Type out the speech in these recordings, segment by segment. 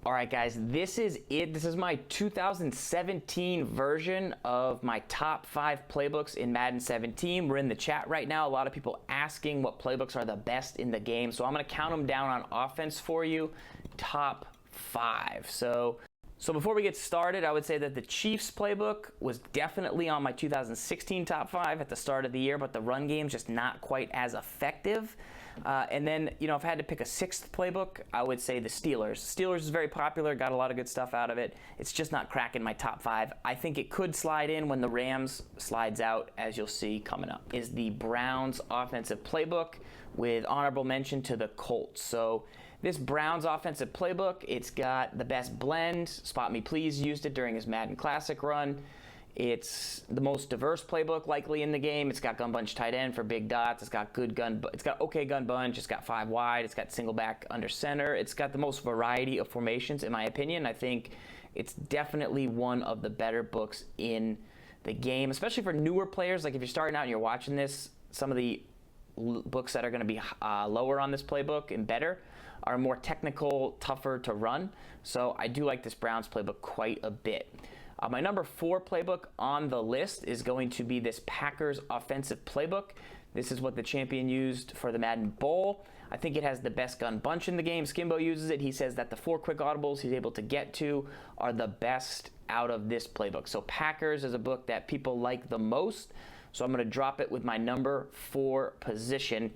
All right, guys, this is it. This is my 2017 version of my top 5 playbooks in Madden 17. We're in the chat right now. A lot of people asking what playbooks are the best in the game. So I'm going to count them down on offense for you. Top 5. So before we get started, I would say that the Chiefs playbook was definitely on my 2016 top 5 at the start of the year, but the run game's just not quite as effective. And then, if I had to pick a 6th playbook, I would say the Steelers. Steelers is very popular, got a lot of good stuff out of it. It's just not cracking my top 5. I think it could slide in when the Rams slides out, as you'll see coming up. Is the Browns offensive playbook with honorable mention to the Colts. So this Browns offensive playbook, it's got the best blend. Spot Me Please used it during his Madden Classic run. It's the most diverse playbook likely in the game. It's got gun bunch tight end for big dots. It's got okay gun bunch. It's got 5 wide. It's got single back under center. It's got the most variety of formations in my opinion. I think it's definitely one of the better books in the game, especially for newer players. Like if you're starting out and you're watching this, some of the books that are going to be lower on this playbook and better are more technical, tougher to run. So I do like this Browns playbook quite a bit. My number 4 playbook on the list is going to be this Packers offensive playbook. This is what the champion used for the Madden Bowl. I think it has the best gun bunch in the game. Skimbo uses it. He says that the 4 quick audibles he's able to get to are the best out of this playbook. So Packers is a book that people like the most. So I'm going to drop it with my number 4 position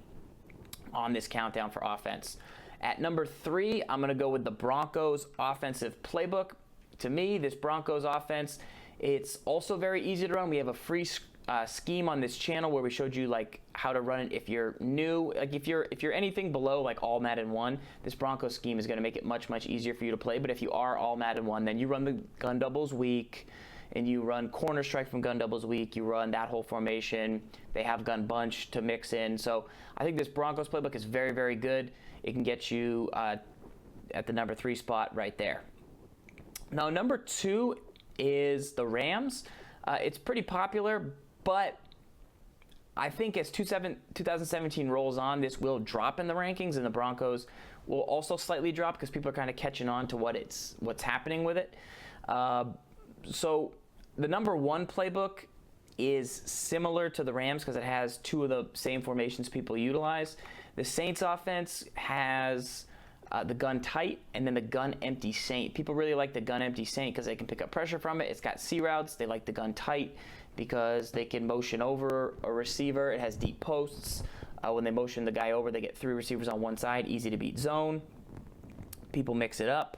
on this countdown for offense. At number 3, I'm going to go with the Broncos offensive playbook. To me, this Broncos offense, it's also very easy to run. We have a free scheme on this channel where we showed you like how to run it if you're new. Like if you're anything below like all Madden 1, this Broncos scheme is going to make it much easier for you to play. But if you are all Madden 1, then you run the gun doubles weak, and you run corner strike from gun doubles weak. You run that whole formation. They have gun bunch to mix in. So I think this Broncos playbook is very, very good. It can get you at the number 3 spot right there. Now, number 2 is the Rams. It's pretty popular, but I think as 2017 rolls on, this will drop in the rankings, and the Broncos will also slightly drop because people are kind of catching on to what's happening with it. So the number 1 playbook is similar to the Rams because it has 2 of the same formations people utilize. The Saints offense has the gun tight and then the gun empty Saint. People really like the gun empty Saint because they can pick up pressure from it. It's got C routes. They like the gun tight because they can motion over a receiver. It has deep posts. When they motion the guy over, they get 3 receivers on one side. Easy to beat zone. People mix it up.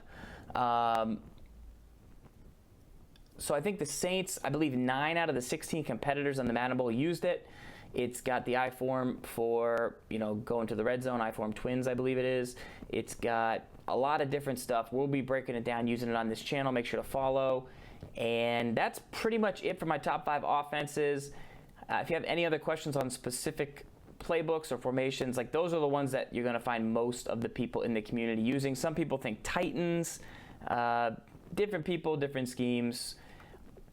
So I think the Saints, I believe 9 out of the 16 competitors on the Madden Bowl used it. It's got the I-form for, going to the red zone, I-form twins, I believe it is. It's got a lot of different stuff. We'll be breaking it down, using it on this channel. Make sure to follow. And that's pretty much it for my top 5 offenses. If you have any other questions on specific playbooks or formations, like those are the ones that you're going to find most of the people in the community using. Some people think Titans, different people, different schemes.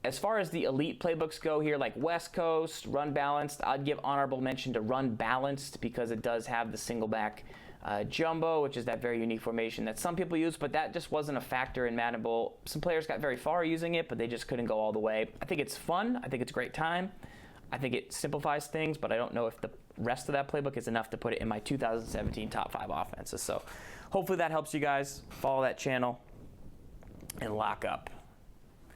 As far as the elite playbooks go here, like West Coast, Run Balanced, I'd give honorable mention to Run Balanced because it does have the single back jumbo, which is that very unique formation that some people use, but that just wasn't a factor in Madden Bowl. Some players got very far using it, but they just couldn't go all the way. I think it's fun. I think it's a great time. I think it simplifies things, but I don't know if the rest of that playbook is enough to put it in my 2017 top 5 offenses. So hopefully that helps you guys. Follow that channel and lock up.